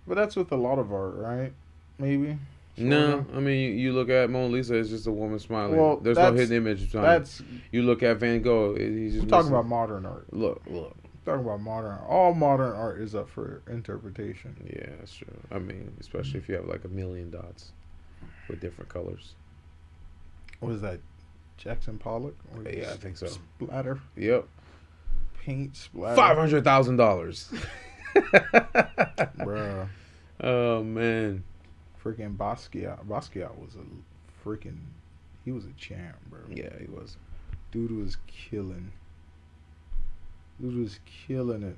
But that's with a lot of art, right? Maybe. No, I mean you look at Mona Lisa, it's just a woman smiling. Well, There's no hidden image. That's. You look at Van Gogh, he's just I'm talking missing. about modern art. Look. I'm talking about modern. All modern art is up for interpretation. Yeah, that's true. I mean, especially if you have like a million dots with different colors. What is that? Jackson Pollock? Or Yeah, I think so. Splatter. Yep. Paint splatter. $500,000. Bruh. Oh man. Freaking Basquiat. Basquiat was a freaking. He was a champ, bro. Yeah, he was. Dude was killing. Dude was killing it.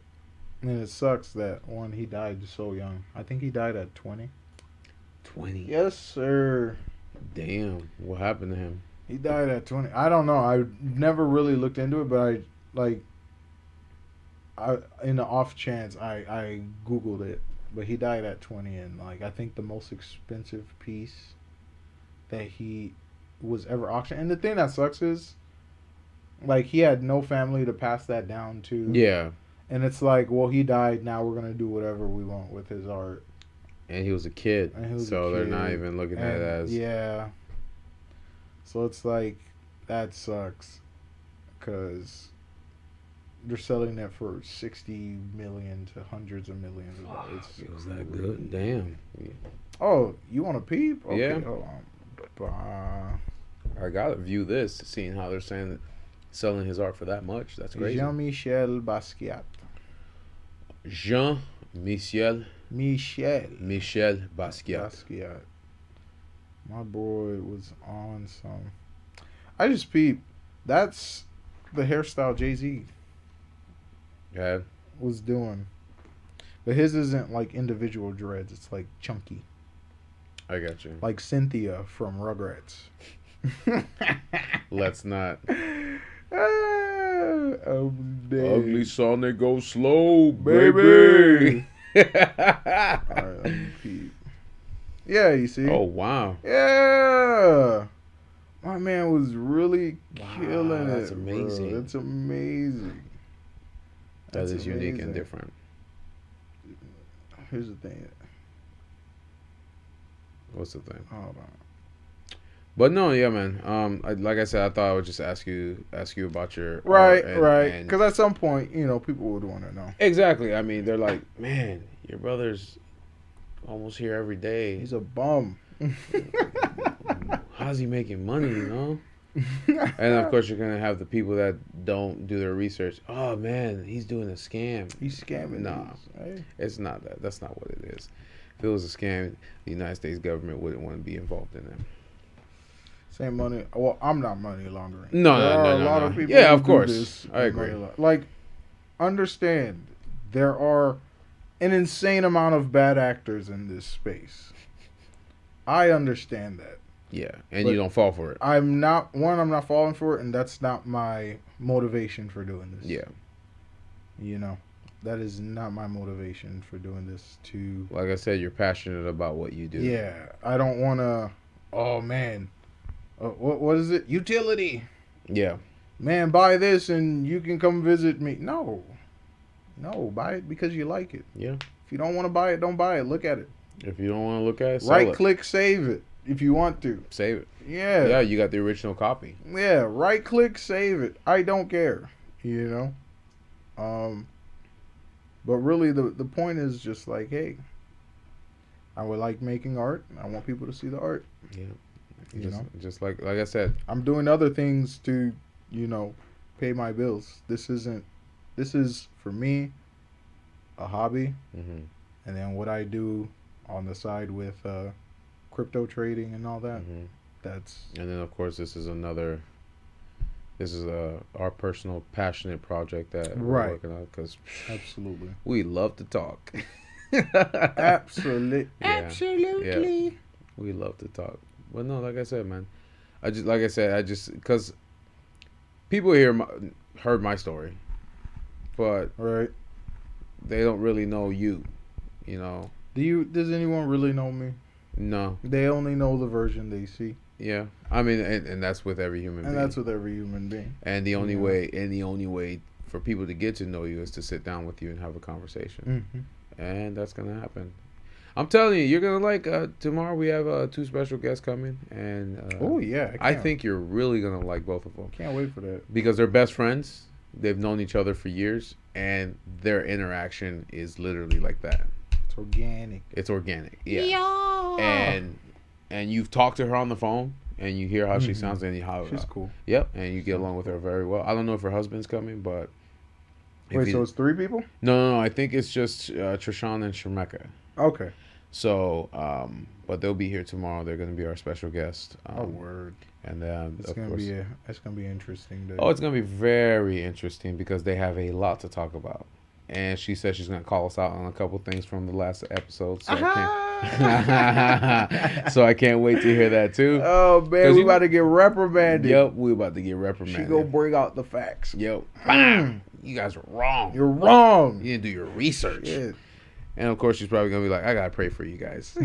And it sucks that he died so young. I think he died at 20. 20. Yes, sir. Damn. What happened to him? He died at 20. I don't know. I never really looked into it, but I in the off chance I googled it. But he died at 20, and I think the most expensive piece that he was ever auctioned. And the thing that sucks is he had no family to pass that down to. Yeah. And it's like, well, he died. Now we're gonna do whatever we want with his art. And he was a kid, so they're not even looking at it as. Yeah. So it's like that sucks because they're selling that for 60 million to hundreds of millions of dollars. It's It was that good. Damn. Oh, you want a peep? Okay, Yeah. hold on. I gotta view this, seeing how they're saying that selling his art for that much. That's crazy. Jean-Michel Basquiat. Jean-Michel Michel Basquiat. Basquiat. My boy was on some. I just peeped. That's the hairstyle Jay-Z Yeah, was doing. But his isn't like individual dreads. It's like chunky. I got you. Like Cynthia from Rugrats. Let's not. I'm dead. Ugly Sonic go slow, Baby. baby. Alright, let me peep. Yeah, you see? Oh wow. Yeah. My man was really Wow, killing that's it. amazing. Bro. It's amazing. That is That's unique and amazing. different. Here's the thing. What's the thing? Hold on. But no, yeah, man. Like I said, I thought I would just ask you about your Right, art right. and Because at some point, people would want to know. exactly. I mean, they're like, man, your brother's almost here every day. He's a bum. How's he making money? And of course, you're gonna have the people that don't do their research. Oh man, he's doing a scam. He's scamming. Nah. Hey? It's not that. That's not what it is. If it was a scam, the United States government wouldn't want to be involved in it. Same money. Well, I'm not money laundering. No, there no, are no, a no, lot no. of people. Yeah, who of do course. this I with agree. money like, understand, there are an insane amount of bad actors in this space. I understand that. Yeah, and But you don't fall for it. I'm not falling for it, and that's not my motivation for doing this. Yeah. That is not my motivation for doing this. Like I said, you're passionate about what you do. Yeah, I don't want to. Oh man, what is it? Utility. Yeah. Man, buy this and you can come visit me. No, buy it because you like it. Yeah. If you don't want to buy it, don't buy it. Look at it. If you don't want to look at it, sell Right it. click, save it if you want to. Save it. Yeah. Yeah, you got the original copy. Yeah, right click, save it. I don't care. But really the point is just like, hey, I would like making art. I want people to see the art. Yeah. Just like I said. I'm doing other things to, pay my bills. This is for me a hobby. Mm-hmm. And then what I do on the side with crypto trading and all that, Mm-hmm. that's And then of course this is our personal passionate project that we're Right. working on because absolutely. we love to talk. Absolutely. Yeah. Absolutely. Yeah. We love to talk. But no, like I said, man, because people heard my story, but Right. they don't really know you. Does anyone really know me? No. They only know the version they see. Yeah. I mean, and that's with every human And being. that's with every human being. And the only Yeah. way for people to get to know you is to sit down with you and have a conversation. Mm-hmm. And that's gonna happen. I'm telling you, you're gonna like. Tomorrow we have 2 special guests coming, and Oh yeah. I think you're really gonna like both of them Can't wait for that. because they're best friends. They've known each other for years, and their interaction is literally like that. It's organic. It's organic. Yeah. And you've talked to her on the phone, and you hear how she Mhm. sounds, and how She's cool. Yep, and you get along with her very well. I don't know if her husband's coming, but Wait, so it's 3 people? no, I think it's just Trishan and Shameka. Okay. So, but they'll be here tomorrow. They're going to be our special guest. Word. And It's of gonna course, be it's gonna be interesting. Day. oh, it's going to be very interesting because they have a lot to talk about. And she said she's going to call us out on a couple things from the last episode. So so I can't wait to hear that too. Oh man, we about to get reprimanded. Yep, we about to get She reprimanded. gonna bring out the facts. Yep. Bam! You guys are wrong. You're wrong. You didn't do your research. Shit. And of course, she's probably gonna be like, "I gotta pray for you guys." So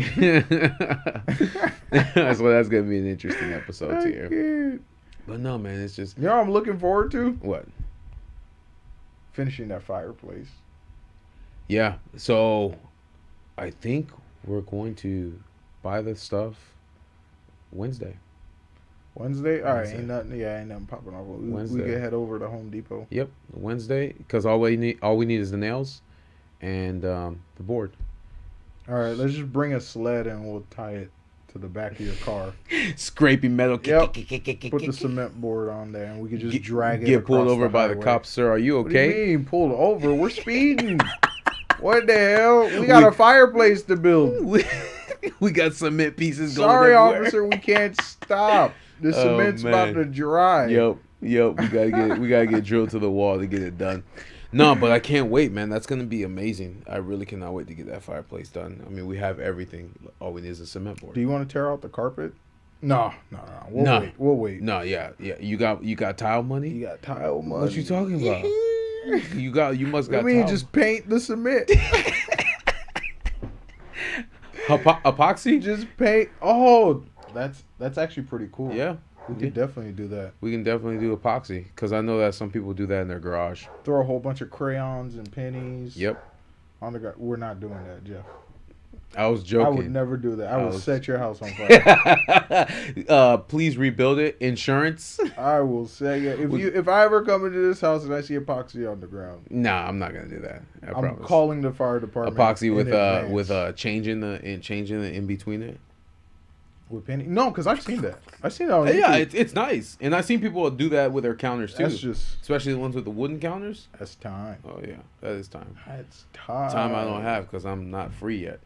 that's gonna be an interesting episode I here. can't. But no, man, it's just You know what I'm looking forward to? what? Finishing that fireplace. Yeah. So, I think we're going to buy the stuff Wednesday. Wednesday? All right, Wednesday. ain't nothing. Yeah, ain't nothing popping off. We Wednesday. can head over to Home Depot. Yep, Wednesday. Because all we need is the nails and the board. All right, let's just bring a sled and we'll tie it to the back of your car. Scraping metal. Yep. Put the cement board on there, and we could just drag it. Get pulled across over by the highway. cops, sir. Are you What do okay? you mean pulled over? We're speeding. What the hell? We got a fireplace to build. We got cement pieces going Sorry, everywhere. officer, we can't stop. The cement's about to dry. Yep. We gotta get drilled to the wall to get it done. No, but I can't wait, man. That's gonna be amazing. I really cannot wait to get that fireplace done. I mean, we have everything. All we need is a cement board. Do you want to tear out the carpet? No. No. We'll wait. No, yeah. You got tile money? You got tile money. What you talking about? You must got. I mean, tile. just paint the cement. Epoxy? Just paint. Oh, that's actually pretty cool. Yeah. We could definitely do that. We can definitely do epoxy because I know that some people do that in their garage. Throw a whole bunch of crayons and pennies. Yep. On the we're not doing that, Jeff. I was joking. I would never do that. I would set your house on fire. Please rebuild it. Insurance? I will say if I ever come into this house and I see epoxy on the ground. Nah, I'm not gonna do that. I I'm promise. calling the fire department. Epoxy with changing the in between it. With penny? No, because I've seen that. I've seen it on YouTube. Yeah, it's nice, and I've seen people do that with their counters too. That's just especially the ones with the wooden counters. That's time. Oh yeah, that is time. That's time. Time I don't have because I'm not free yet.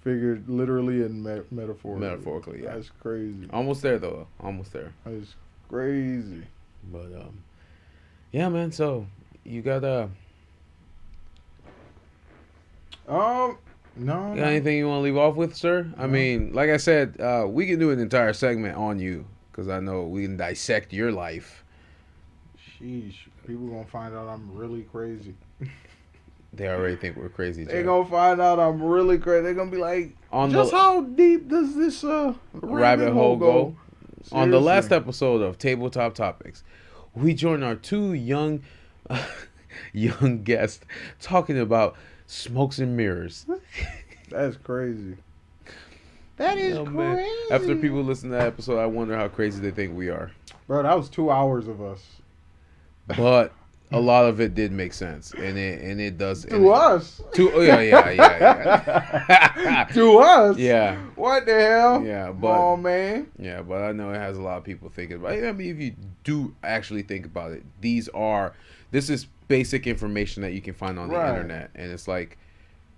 Figured literally and metaphorically. Metaphorically, yeah. That's crazy. Almost there though. Almost there. That's crazy. But yeah, man. So you got No. You got anything you want to leave off with, sir? I mean, like I said, we can do an entire segment on you because I know we can dissect your life. Sheesh. People gonna find out I'm really crazy. They already think we're crazy. They gonna find out I'm really crazy. They're gonna be like, how deep does this rabbit hole go? Seriously. On the last episode of Tabletop Topics, we joined our two young guests talking about smokes and mirrors. That's crazy. That is crazy. Man. After people listen to that episode, I wonder how crazy they think we are. Bro, that was 2 hours of us. But a lot of it did make sense, and it does. To us. Yeah. To us. Yeah. What the hell? Yeah, but oh man. Yeah, but I know it has a lot of people thinking about it. I mean, if you do actually think about it, this is basic information that you can find on the internet, and it's like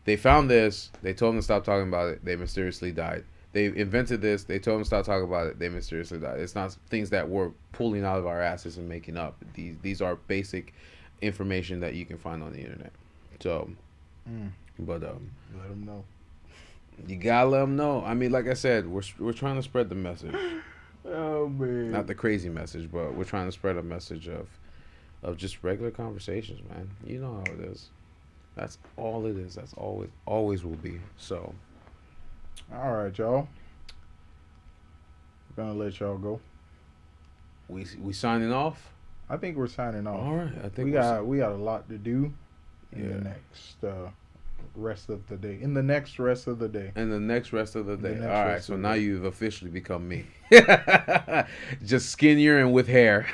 they found this, they told them to stop talking about it, they mysteriously died. They invented this, they told them to stop talking about it, they mysteriously died. It's not things that we're pulling out of our asses and making up. These are basic information that you can find on the internet. So, but let them know. You gotta let them know. I mean, like I said, we're trying to spread the message. Oh man. Not the crazy message, but we're trying to spread a message of just regular conversations, man. You know how it is. That's all it is. That's always will be. So, all right, y'all. We're gonna let y'all go. We signing off. I think we're signing off. All right. I think we got a lot to do in the next rest of the day. In the next rest of the day. All right. So now you've officially become me. Just skinnier and with hair.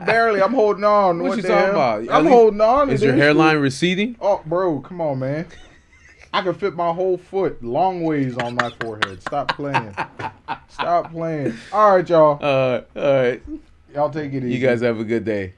Barely. I'm holding on. What you talking about? I'm holding on. Is your hairline receding? Oh, bro, come on, man. I can fit my whole foot long ways on my forehead. Stop playing. Stop playing. All right, y'all. All right. Y'all take it easy. You guys have a good day.